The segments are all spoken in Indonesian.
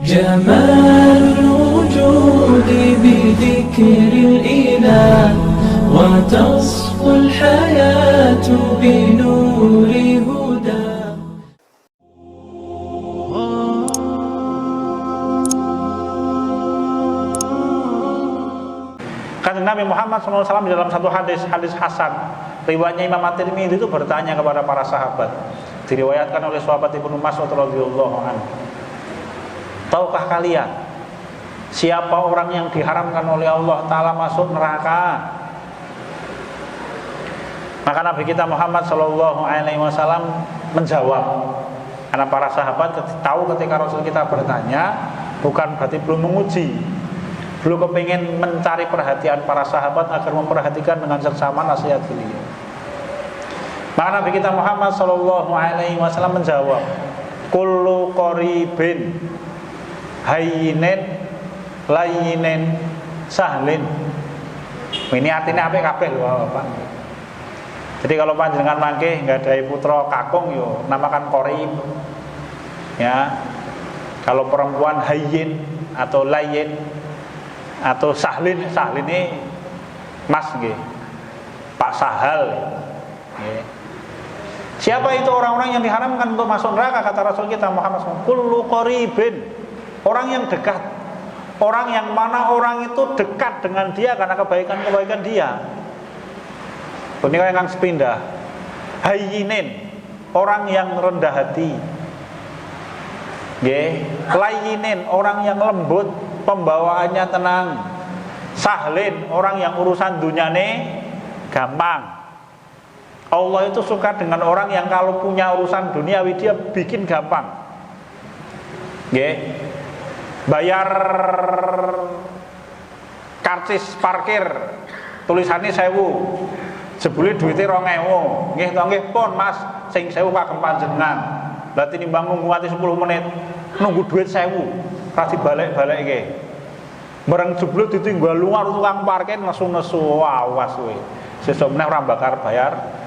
جمال الوجود بذكر الإله وتصفو الحياة بنور هدى. Kata Nabi Muhammad SAW di dalam satu hadis Hasan, riwayatnya Imam At-Tirmidzi itu bertanya kepada para sahabat, diriwayatkan oleh sahabat Ibnu Mas'ud radhiyallahu anhu, tahukah kalian siapa orang yang diharamkan oleh Allah Ta'ala masuk neraka? Maka Nabi kita Muhammad SAW menjawab, karena para sahabat tahu ketika Rasul kita bertanya bukan berarti belum menguji, belum kepingin mencari perhatian para sahabat agar memperhatikan dengan seksama nasihat beliau. Maka Nabi kita Muhammad SAW menjawab, kullu qaribin hayyinin layyinin sahlin. Ini artinya apa kabeh lho Bapak. Jadi kalau panjenengan mangke nggadahi putra kakung yo namakan qarib. Ya. Kalau perempuan hayyin atau layyin atau sahlin ini mas nggih. Pak Sahal. Nggih. Siapa itu orang-orang yang diharamkan untuk masuk neraka? Kata Rasul kita Muhammad SAW, kullu qaribin, orang yang dekat, orang yang mana orang itu dekat dengan dia karena kebaikan-kebaikan dia. Ini yang sepindah. Hayyinin, orang yang rendah hati. Nggih, layyinin, orang yang lembut, pembawaannya tenang. Sahlin, orang yang urusan dunyane gampang. Allah itu suka dengan orang yang kalau punya urusan duniawi dia bikin gampang. Nggih. Bayar karcis parkir tulisannya 1000, jebule duitnya 2000. Nggih to nggih pun Mas, sing 1000 kagem panjenengan. Berarti nimbang nunggu nganti 10 menit, nunggu duit 1000, ra dibalik-balikke. Bareng jebule ditinggal luar tukang parkir nesu-nesu, awas kowe. Sesuk meneh ora bakar bayar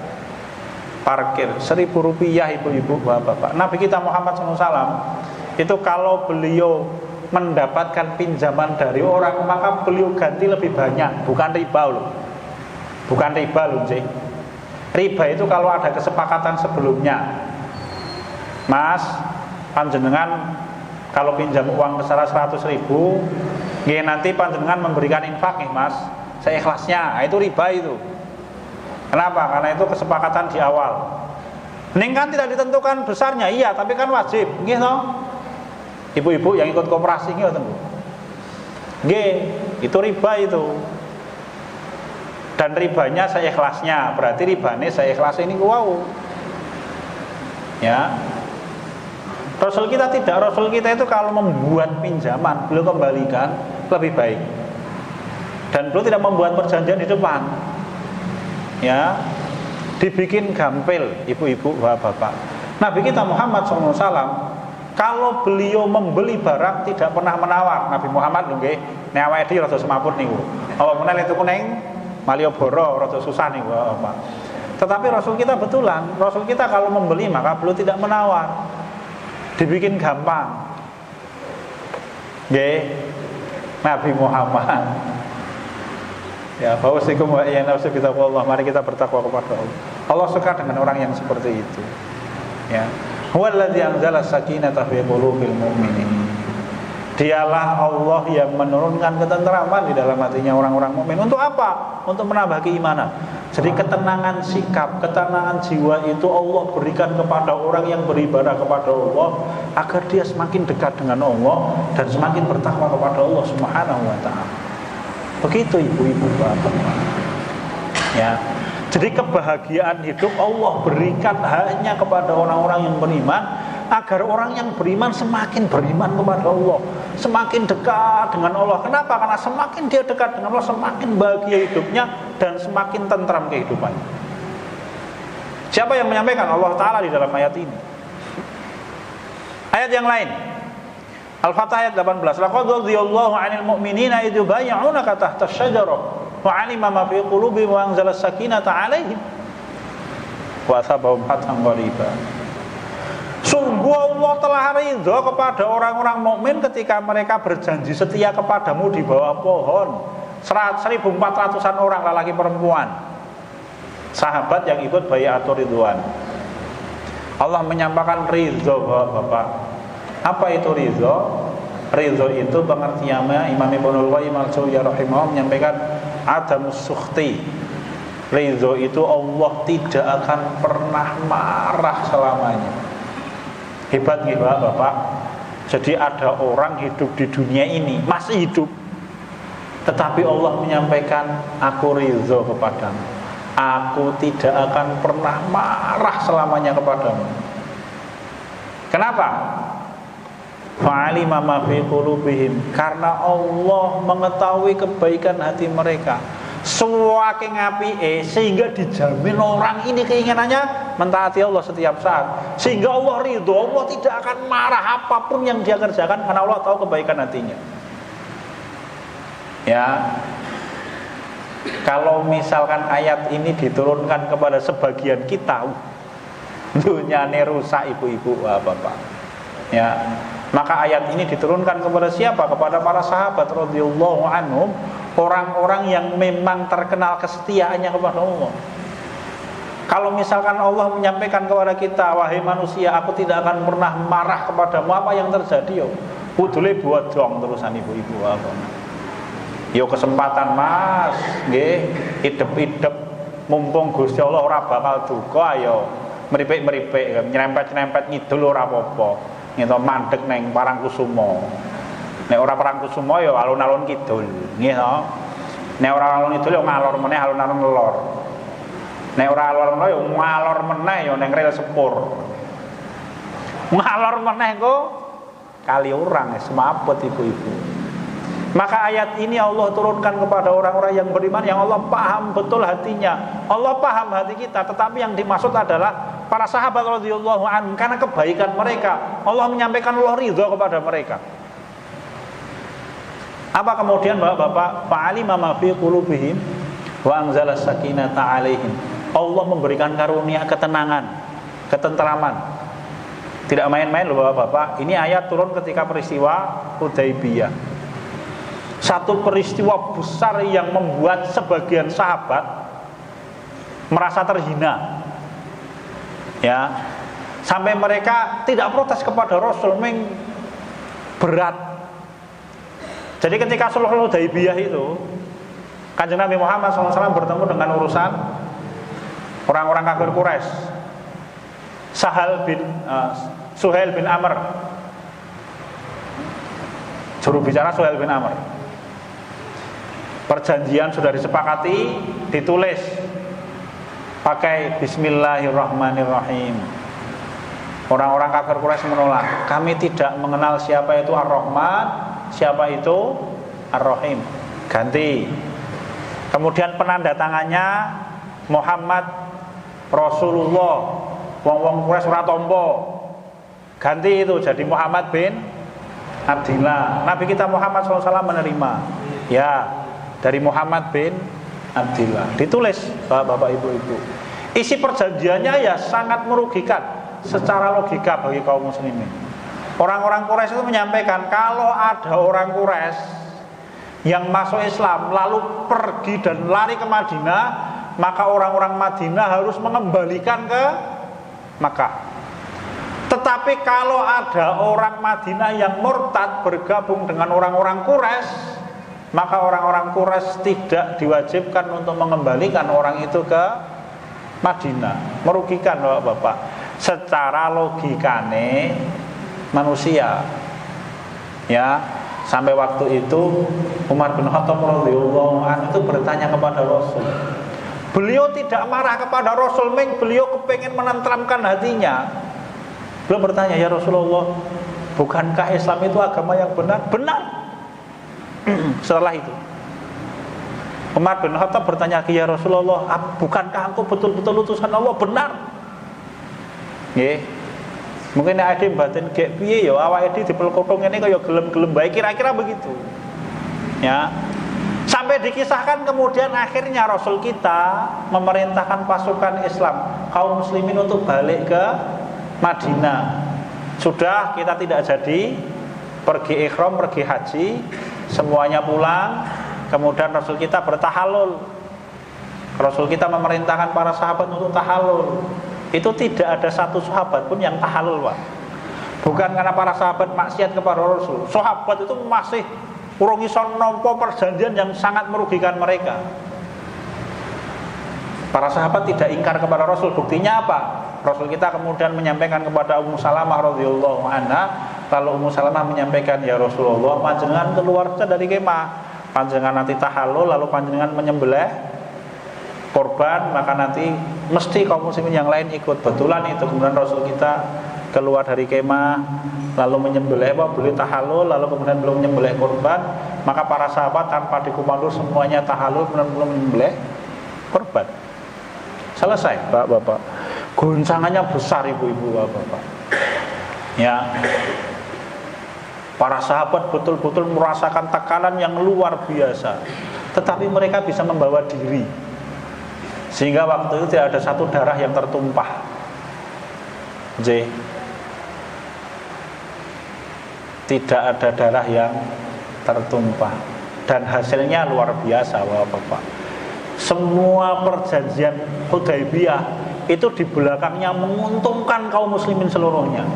parkir. 1.000 rupiah ibu-ibu bapak-bapak. Nabi kita Muhammad SAW itu kalau beliau mendapatkan pinjaman dari orang maka beliau ganti lebih banyak, bukan riba loh. Bukan riba loh, Cik. Riba itu kalau ada kesepakatan sebelumnya. Mas, panjenengan kalau pinjam uang besar 100.000, nggih nanti panjenengan memberikan infak nih, Mas. Seikhlasnya. Nah, itu riba itu. Kenapa? Karena itu kesepakatan di awal. Ning kan tidak ditentukan besarnya, iya, tapi kan wajib, nggih toh? Ibu-ibu yang ikut koperasi nggih ngoten. Nggih, itu riba itu. Dan ribanya seikhlasnya, berarti ribane seikhlas ini wow. Ya. Rasul kita tidak, Rasul kita itu kalau membuat pinjaman, beliau kembalikan lebih baik. Dan beliau tidak membuat perjanjian di depan. Ya, dibikin gampil ibu-ibu bapak-bapak. Nabi kita Muhammad SAW kalau beliau membeli barang tidak pernah menawar. Nabi Muhammad lho nggih, nek awake dhewe rada semaput niku. Apa meneh itu kuning Malioboro rada susah niku Bapak. Tetapi Rasul kita betulan, Rasul kita kalau membeli maka beliau tidak menawar. Dibikin gampang. Nggih. Nabi Muhammad. Ya, fawasikum wa iya nafsu bitaqwallah. Mari kita bertakwa kepada Allah. Allah suka dengan orang yang seperti itu. Ya. Huwallazi anzala sakinata fi qulubil mu'minin. Dialah Allah yang menurunkan ketenteraman di dalam hatinya orang-orang mukmin. Untuk apa? Untuk menambah keimanan. Jadi ketenangan sikap, ketenangan jiwa itu Allah berikan kepada orang yang beribadah kepada Allah agar dia semakin dekat dengan Allah dan semakin bertakwa kepada Allah Subhanahu wa taala. Begitu ibu-ibu bapak-bapak. Ya. Jadi kebahagiaan hidup Allah berikan hanya kepada orang-orang yang beriman agar orang yang beriman semakin beriman kepada Allah, semakin dekat dengan Allah. Kenapa? Karena semakin dia dekat dengan Allah, semakin bahagia hidupnya dan semakin tentram kehidupannya. Siapa yang menyampaikan? Allah Ta'ala di dalam ayat ini. Ayat yang lain, Al-Fatah ayat 18. Laqad radiyallahu 'anil mu'minina idh yubayyi'unaka tahta asy-syajarah wa 'alima ma fi qulubihim wa anzala as-sakinata 'alaihim wa asabahum fathan qariba. Sungguh Allah telah ridho kepada orang-orang mukmin ketika mereka berjanji setia kepadamu di bawah pohon. 1.400-an orang lelaki perempuan sahabat yang ikut bai'atur ridwan. Allah menyampaikan ridho Bapak. Apa itu ridho? Ridho itu pengertiannya Imam Ibnul Qayyim al-Jauziyah rahimahullah menyampaikan adamus sukhti. Ridho itu Allah tidak akan pernah marah selamanya. Hebat gitu Bapak. Jadi ada orang hidup di dunia ini masih hidup, tetapi Allah menyampaikan aku ridho kepadamu, aku tidak akan pernah marah selamanya kepadamu. Kenapa? Fa'alima ma fi qulubihim, karena Allah mengetahui kebaikan hati mereka. Saking apike sehingga dijamin orang ini keinginannya mentaati Allah setiap saat. Sehingga Allah ridho, Allah tidak akan marah apapun yang dia kerjakan karena Allah tahu kebaikan hatinya. Ya. Kalau misalkan ayat ini diturunkan kepada sebagian kita, dunyane rusak ibu-ibu, bapak. Ya. Maka ayat ini diturunkan kepada siapa? Kepada para sahabat radhiyallahu anhum, orang-orang yang memang terkenal kesetiaannya kepada Allah. Kalau misalkan Allah menyampaikan kepada kita, wahai manusia, aku tidak akan pernah marah kepadamu, apa yang terjadi yo? Udule bodong terusan ibu-ibu apa? Yo kesempatan Mas, nggih, idep-idep mumpung Gusti Allah ora bakal duka ayo meripik-meripik, nyerempet-nyerempet ngidul ora apa-apa. Ngento mandeg neng Parangkusumo. Nek ora Parangkusumo ya alun-alun kidul, nggih to. Nek ora alun kidul ya ngalor meneh alun-alun lor. Nek ora alor meneh ya ngalor meneh ya ning rel sepur. Ngalor meneh kok kali orang semaput ibu-ibu. Maka ayat ini Allah turunkan kepada orang-orang yang beriman yang Allah paham betul hatinya. Allah paham hati kita, tetapi yang dimaksud adalah para sahabat radhiyallahu anhum karena kebaikan mereka. Allah menyampaikan Allah ridha kepada mereka. Apa kemudian Bapak-bapak? Fa'alima ma fi qulubihim wa anzalas sakinata 'alaihim. Allah memberikan karunia ketenangan, ketentraman. Tidak main-main loh Bapak-bapak. Ini ayat turun ketika peristiwa Hudaybiyah. Satu peristiwa besar yang membuat sebagian sahabat merasa terhina. Ya. Sampai mereka tidak protes kepada Rasul, berat. Jadi ketika sulh Hudaybiyah itu, Kanjeng Nabi Muhammad SAW bertemu dengan urusan orang-orang kafir Quraisy. Suhail bin Amr, juru bicara Suhail bin Amr. Perjanjian sudah disepakati, ditulis pakai Bismillahirrahmanirrahim. Orang-orang kafir Quraisy menolak. Kami tidak mengenal siapa itu Ar-Rahman, siapa itu Ar-Rahim. Ganti. Kemudian penanda tangannya Muhammad Rasulullah. Wong-wong Quraisy ora tampa. Ganti itu jadi Muhammad bin Abdillah. Nabi kita Muhammad SAW menerima. Ya, dari Muhammad bin Abdillah. Ditulis Bapak Ibu-ibu. Isi perjanjiannya ya sangat merugikan secara logika bagi kaum muslimin. Orang-orang Quraisy itu menyampaikan kalau ada orang Quraisy yang masuk Islam lalu pergi dan lari ke Madinah, maka orang-orang Madinah harus mengembalikan ke Makkah. Tetapi kalau ada orang Madinah yang murtad bergabung dengan orang-orang Quraisy, maka orang-orang Quraisy tidak diwajibkan untuk mengembalikan orang itu ke Madinah. Merugikan Bapak. Secara logikane manusia. Ya, sampai waktu itu Umar bin Khattab radhiyallahu anhu itu bertanya kepada Rasul. Beliau tidak marah kepada Rasul, beliau kepengen menenteramkan hatinya. Beliau bertanya, ya Rasulullah, bukankah Islam itu agama yang benar? Benar. Setelah itu Umar bin Khattab bertanya, ya Rasulullah, bukankah engkau betul-betul utusan Allah? Benar. Nggih. Mungkin ade batin gek piye ya awake dhewe dipelkothong ngene kaya gelem-gelem bae, kira-kira begitu. Ya. Sampai dikisahkan kemudian akhirnya Rasul kita memerintahkan pasukan Islam kaum muslimin untuk balik ke Madinah. Sudah kita tidak jadi pergi ihram, pergi haji, semuanya pulang. Kemudian Rasul kita bertahalul. Rasul kita memerintahkan para sahabat untuk tahalul. Itu tidak ada satu sahabat pun yang tahalul, Pak. Bukan karena para sahabat maksiat kepada Rasul. Sahabat itu masih urung iso nampa perjanjian yang sangat merugikan mereka. Para sahabat tidak ingkar kepada Rasul. Buktinya apa? Rasul kita kemudian menyampaikan kepada Ummu Salamah radhiyallahu anha, lalu Ummu Salamah menyampaikan, "Ya Rasulullah, panjenengan keluar dari kemah. Panjenengan nanti tahalul, lalu panjenengan menyembelih korban, maka nanti mesti kaum muslimin yang lain ikut." Betulan itu. Kemudian Rasul kita keluar dari kemah, lalu menyembelih, beliau tahalul, lalu kemudian belum menyembelih korban, maka para sahabat tanpa dikomando semuanya tahalul, kemudian belum menyembelih korban. Selesai, Bapak. Goncangannya besar, ibu-ibu, Bapak. Ya. Para sahabat betul-betul merasakan tekanan yang luar biasa, tetapi mereka bisa membawa diri, sehingga waktu itu tidak ada satu darah yang tertumpah. Tidak ada darah yang tertumpah. Dan hasilnya luar biasa, Bapak. Semua perjanjian Hudaybiyah itu di belakangnya menguntungkan kaum muslimin seluruhnya.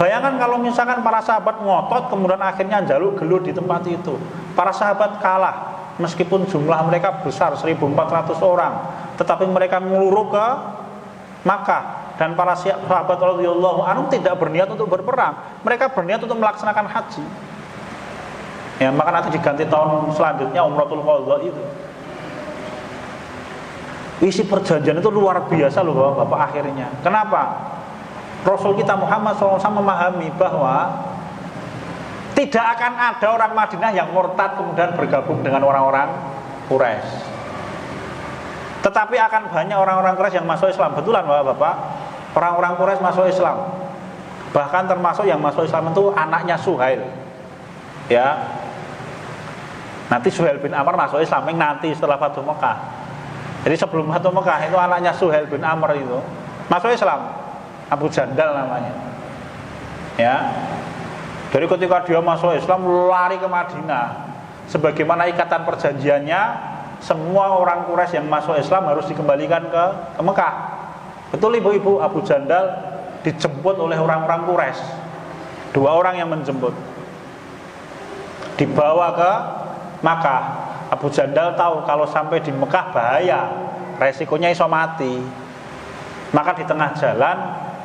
Bayangkan kalau misalkan para sahabat ngotot, kemudian akhirnya jaluk gelut di tempat itu. Para sahabat kalah, meskipun jumlah mereka besar 1.400 orang, tetapi mereka ngeluruh ke Makkah. Dan para sahabat radhiyallahu anhum tidak berniat untuk berperang, mereka berniat untuk melaksanakan haji. Ya, maka nanti diganti tahun selanjutnya Umratul Qadha itu. Isi perjanjian itu luar biasa loh, Bapak, akhirnya. Kenapa? Rasul kita Muhammad SAW memahami bahwa tidak akan ada orang Madinah yang murtad kemudian bergabung dengan orang-orang Quraisy. Tetapi akan banyak orang-orang Quraisy yang masuk Islam. Betulan, Bapak, orang-orang Quraisy masuk Islam. Bahkan termasuk yang masuk Islam itu anaknya Suhail. Ya. Nanti Suhail bin Amr masuk Islam nanti setelah Fathu Mekah. Jadi sebelum Fathu Mekah itu anaknya Suhail bin Amr itu masuk Islam. Abu Jandal namanya. Ya. Jadi ketika dia masuk Islam lari ke Madinah. Sebagaimana ikatan perjanjiannya, semua orang Quraisy yang masuk Islam harus dikembalikan ke Mekah. Betul, ibu-ibu, Abu Jandal dijemput oleh orang-orang Quraisy. 2 orang yang menjemput. Dibawa ke Makkah. Abu Jandal tahu kalau sampai di Mekah bahaya, resikonya iso mati. Maka di tengah jalan,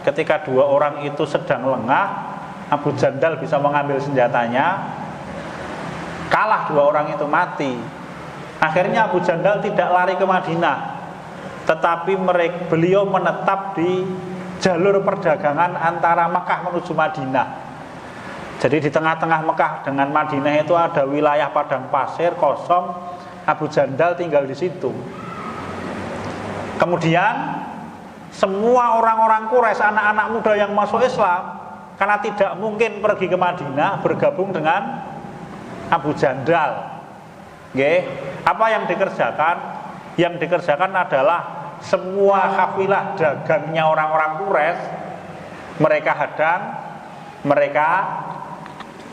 ketika 2 orang itu sedang lengah, Abu Jandal bisa mengambil senjatanya, kalah 2 orang itu, mati. Akhirnya Abu Jandal tidak lari ke Madinah, tetapi beliau menetap di jalur perdagangan antara Mekah menuju Madinah. Jadi di tengah-tengah Mekah dengan Madinah itu ada wilayah padang pasir kosong. Abu Jandal tinggal di situ. Kemudian semua orang-orang Quraisy, anak-anak muda yang masuk Islam, karena tidak mungkin pergi ke Madinah, bergabung dengan Abu Jandal. Oke. Apa yang dikerjakan? Yang dikerjakan adalah semua kafilah dagangnya orang-orang Quraisy mereka hadang, mereka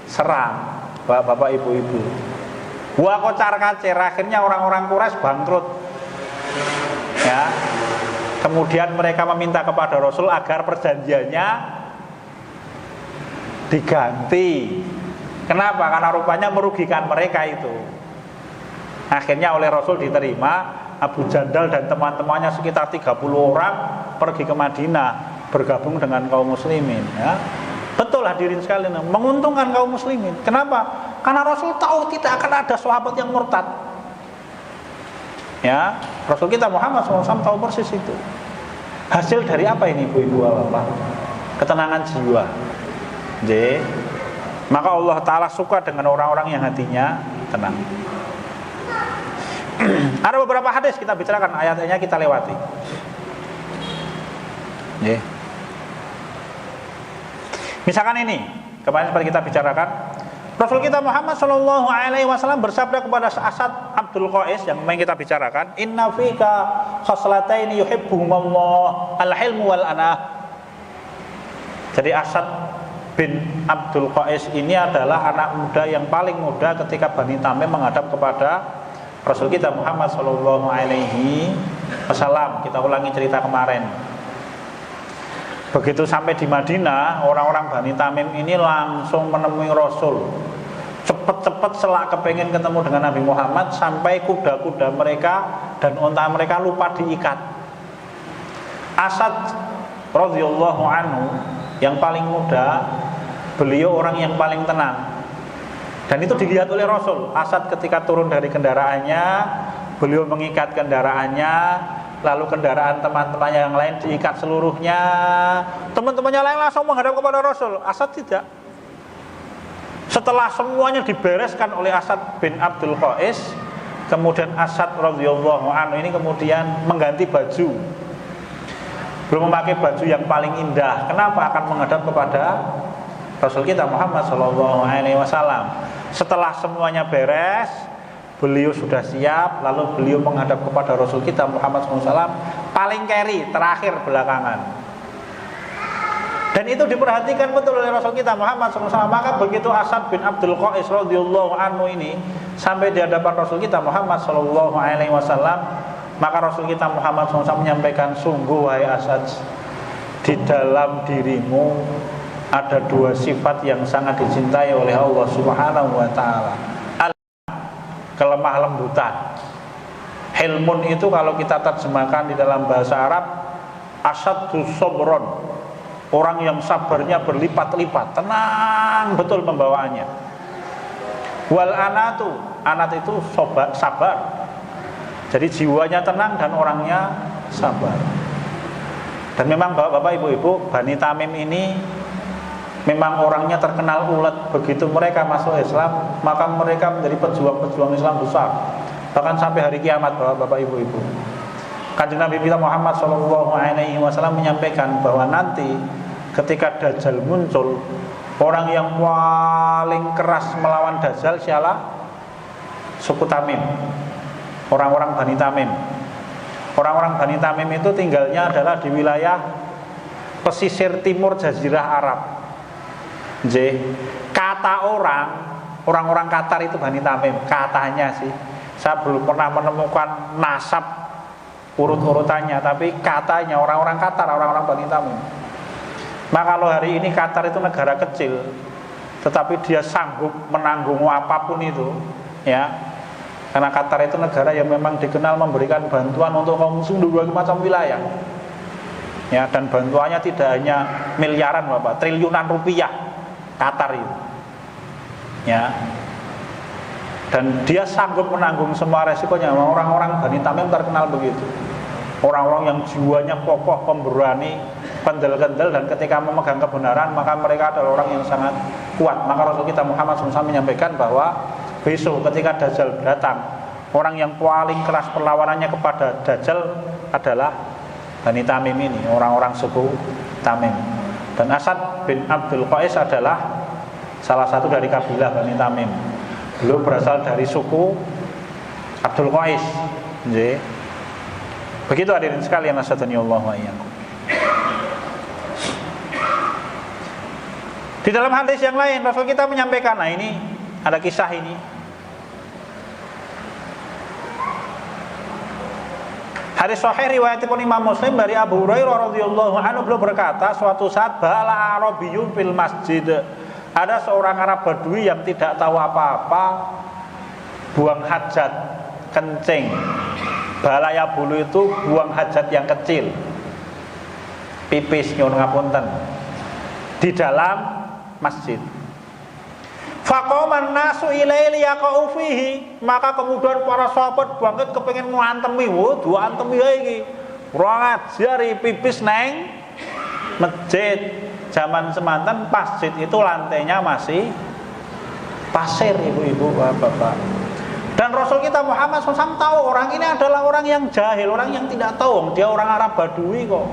serang, Bapak Ibu-ibu. Wah, kocar kacir, akhirnya orang-orang Quraisy bangkrut. Ya. Kemudian mereka meminta kepada Rasul agar perjanjiannya diganti. Kenapa? Karena rupanya merugikan mereka itu. Akhirnya oleh Rasul diterima. Abu Jandal dan teman-temannya sekitar 30 orang pergi ke Madinah, bergabung dengan kaum muslimin. Ya. Betul hadirin sekalian, menguntungkan kaum muslimin. Kenapa? Karena Rasul tahu tidak akan ada sahabat yang murtad. Ya, Rasul kita Muhammad SAW tahu persis itu. Hasil dari apa ini, ibu-ibu, bapak? Ketenangan jiwa. Jadi, maka Allah Ta'ala suka dengan orang-orang yang hatinya tenang. Ada beberapa hadis kita bicarakan, ayat-ayatnya kita lewati. Misalkan ini, kemarin seperti kita bicarakan, Rasul kita Muhammad SAW bersabda kepada Asad Abdul Qais yang kemarin kita bicarakan, Inna fika khoslataini yuhibbuhumullah al-hilmu wal-anah. Jadi Asad bin Abdul Qais ini adalah anak muda yang paling muda ketika Bani Tamim menghadap kepada Rasul kita Muhammad Shallallahu Alaihi Wasallam. Kita ulangi cerita kemarin. Begitu sampai di Madinah, orang-orang Bani Tamim ini langsung menemui Rasul. Cepet-cepet selak kepengen ketemu dengan Nabi Muhammad, sampai kuda-kuda mereka dan unta mereka lupa diikat. Asad radhiyallahu anhu yang paling muda, beliau orang yang paling tenang. Dan itu dilihat oleh Rasul. Asad ketika turun dari kendaraannya, beliau mengikat kendaraannya, lalu kendaraan teman-temannya yang lain diikat seluruhnya. Teman-temannya lain langsung menghadap kepada Rasul. Asad tidak. Setelah semuanya dibereskan oleh Asad bin Abdul Qais, kemudian Asad radhiyallahu anhu ini kemudian mengganti baju. Belum memakai baju yang paling indah. Kenapa? Akan menghadap kepada Rasul kita Muhammad sallallahu alaihi wasallam. Setelah semuanya beres, beliau sudah siap, lalu beliau menghadap kepada Rasul kita Muhammad sallallahu alaihi wasallam, paling keri, terakhir belakangan. Dan itu diperhatikan betul oleh Rasul kita Muhammad SAW. Maka begitu Asad bin Abdul Qais radhiyallahu anhu ini sampai di hadapan Rasul kita Muhammad SAW, maka Rasul kita Muhammad SAW menyampaikan, sungguh wahai Asad, di dalam dirimu ada dua sifat yang sangat dicintai oleh Allah Subhanahu wa Ta'ala. Kelemah lembutan. Hilmun itu kalau kita terjemahkan di dalam bahasa Arab, asadus sobron, orang yang sabarnya berlipat-lipat, tenang betul pembawaannya. Wal anatu, anat itu sabar. Jadi jiwanya tenang dan orangnya sabar. Dan memang bapak-bapak, ibu-ibu, Bani Tamim ini memang orangnya terkenal ulet. Begitu mereka masuk Islam, maka mereka menjadi pejuang-pejuang Islam besar. Bahkan sampai hari kiamat, bapak-bapak, ibu-ibu. Kanjeng Nabi kita Muhammad SAW menyampaikan bahwa nanti ketika Dajjal muncul, orang yang paling keras melawan Dajjal siapa? Suku Tamim, orang-orang Bani Tamim. Orang-orang Bani Tamim itu tinggalnya adalah di wilayah pesisir timur Jazirah Arab. Kata orang-orang Qatar itu Bani Tamim, katanya sih. Saya belum pernah menemukan nasab urut-urutannya, tapi katanya orang-orang Qatar, orang-orang Bani Tamim. Maka kalau hari ini Qatar itu negara kecil, tetapi dia sanggup menanggung apapun itu, ya. Karena Qatar itu negara yang memang dikenal memberikan bantuan untuk kaum muslim di berbagai macam wilayah. Ya, dan bantuannya tidak hanya miliaran, Bapak, triliunan rupiah Qatar itu. Ya. Dan dia sanggup menanggung semua resikonya. Orang-orang Bani Tamim terkenal begitu. Orang-orang yang jiwanya kokoh, pemberani, kendel-kendel, dan ketika memegang kebenaran maka mereka adalah orang yang sangat kuat. Maka Rasul kita Muhammad SAW menyampaikan bahwa besok ketika Dajjal datang, orang yang paling keras perlawanannya kepada Dajjal adalah Bani Tamim ini, orang-orang suku Tamim. Dan Asad bin Abdul Qais adalah salah satu dari kabilah Bani Tamim. Beliau berasal dari suku Abdul Qais. Begitu hadirin sekalian, asyhadu wa iyyakum. Di dalam hadis yang lain Rasul kita menyampaikan, nah ini ada kisah ini. Hadis sahih riwayatipun Imam Muslim dari Abu Hurairah radhiyallahu anhu, beliau berkata, suatu saat bala Arabiyyun fil masjid. Ada seorang Arab Badui yang tidak tahu apa-apa buang hajat, kencing. Balaya bulu itu buang hajat yang kecil, pipis, nyuwun ngapunten, di dalam masjid. Faqaman nasu ilaihi yaqau fihi, maka kemudian para sahabat bangkit kepengin ngantemi, dua antemi iki. Ora ngajari pipis neng masjid. Zaman semanten masjid itu lantainya masih pasir, ibu-ibu, bapak. Dan Rasul kita Muhammad SAW tahu orang ini adalah orang yang jahil, orang yang tidak tahu. Dia orang Arab Badui kok.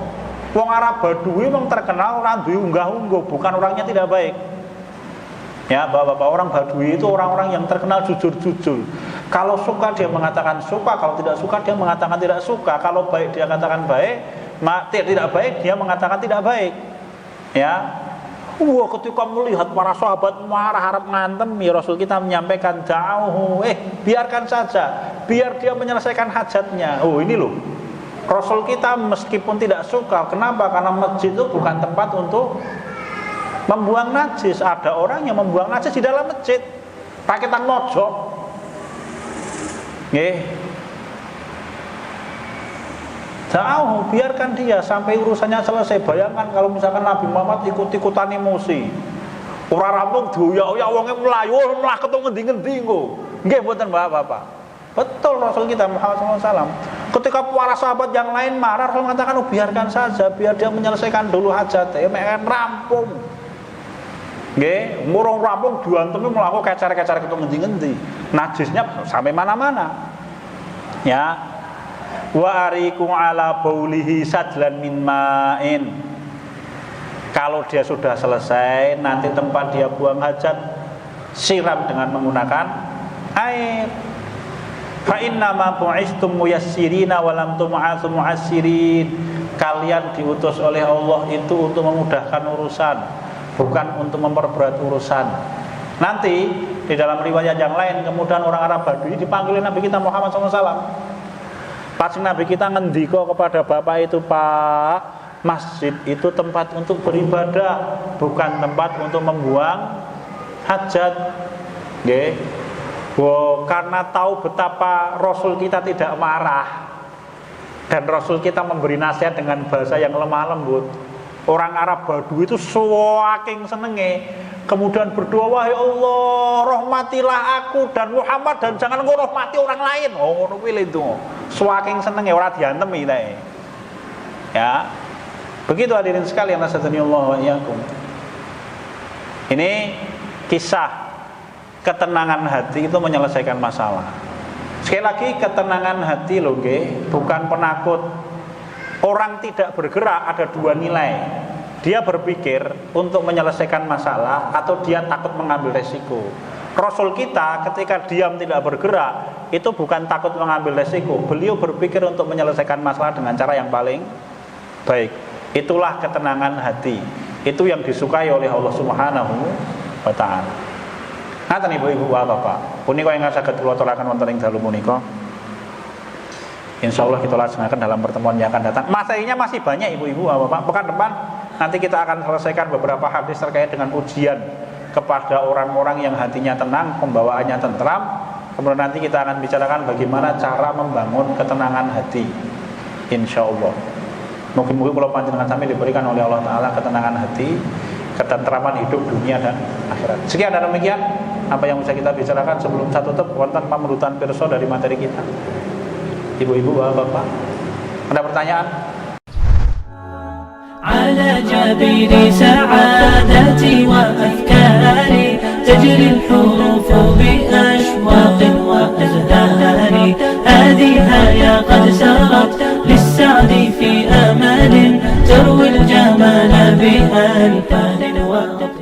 Wong Arab Badui memang terkenal orang duwe unggah-ungguh, bukan orangnya tidak baik. Ya, bapak-bapak, orang Badui itu orang-orang yang terkenal jujur-jujur. Kalau suka dia mengatakan suka, kalau tidak suka dia mengatakan tidak suka. Kalau baik dia katakan baik, tidak baik dia mengatakan tidak baik. Ya, Wah, ketika melihat para sahabat marah harap ngantem, ya Rasul kita menyampaikan jauh, biarkan saja, biar dia menyelesaikan hajatnya. Oh ini loh, Rasul kita meskipun tidak suka, kenapa? Karena masjid itu bukan tempat untuk membuang najis. Ada orang yang membuang najis di dalam masjid, pakai tang mojok. Jauh, biarkan dia sampai urusannya selesai. Bayangkan kalau misalkan Nabi Muhammad ikut-ikutan emosi. Ora rampung dioyak-oyak wonge mlayu, mlah ketemu ngendi-ngendi engko. Nggih mboten Bapak-bapak. Betul Rasul kita Muhammad SAW. Ketika para sahabat yang lain marah, Rasul mengatakan biarkan saja, biar dia menyelesaikan dulu hajatnya, mek rampung. Nggih, murung rampung diantemi mlaku kecer-kecer ketemu ngendi-ngendi. Najisnya sampai mana-mana. Ya. Wa ariku ala baulihi sadlan min ma'in. Kalau dia sudah selesai, nanti tempat dia buang hajat siram dengan menggunakan air. Fa inna ma bu'istum muyassirina wa lam tub'atsu mu'assirin. Kalian diutus oleh Allah itu untuk memudahkan urusan, bukan untuk memperberat urusan. Nanti di dalam riwayat yang lain, kemudian orang Arab Badui dipanggil Nabi kita Muhammad SAW. Pas Nabi kita ngendika kepada bapak itu, Pak, masjid itu tempat untuk beribadah, bukan tempat untuk membuang hajat. Nggih. Karena tahu betapa Rasul kita tidak marah dan Rasul kita memberi nasihat dengan bahasa yang lemah lembut. Orang Arab Badui itu saking senenge, kemudian berdoa, wahai Allah, rahmatilah aku dan Muhammad dan jangan engkau rahmati orang lain. Oh ngono kuwi itu. Saking senenge ora diantemi ta. Ya. Begitu hadirin sekalian, nasadhanillahu wa iyyakum. Ini kisah ketenangan hati itu menyelesaikan masalah. Sekali lagi, ketenangan hati loh nggih, bukan penakut. Orang tidak bergerak ada dua nilai. Dia berpikir untuk menyelesaikan masalah atau dia takut mengambil resiko. Rasul kita ketika diam tidak bergerak itu bukan takut mengambil resiko. Beliau berpikir untuk menyelesaikan masalah dengan cara yang paling baik. Itulah ketenangan hati. Itu yang disukai oleh Allah Subhanahu wa taala. Ngaten ibu-ibu bapak-bapak. Punika ingkang saged kula aturaken wonten ing dalu punika. Insyaallah kita laksanakan dalam pertemuan yang akan datang. Materinya masih banyak ibu-ibu bapak-bapak. Pekan depan nanti kita akan selesaikan beberapa hadis terkait dengan ujian kepada orang-orang yang hatinya tenang, pembawaannya tentram. Kemudian nanti kita akan bicarakan bagaimana cara membangun ketenangan hati. Insyaallah. Mungkin-mungkin kalau panjenengan sami diberikan oleh Allah Ta'ala ketenangan hati, ketentraman hidup dunia dan akhirat. Sekian dan demikian apa yang bisa kita bicarakan. Sebelum saya tutup, wonten pamerutan pirsa dari materi kita. Ibu-ibu, bapak-bapak, ada pertanyaan? على جبين سعادتي وأفكاري تجري الحروف بأشواق وأزهار هذه يا قد سرت للسعد في أمل تروي الجمال بألفان وأطيار.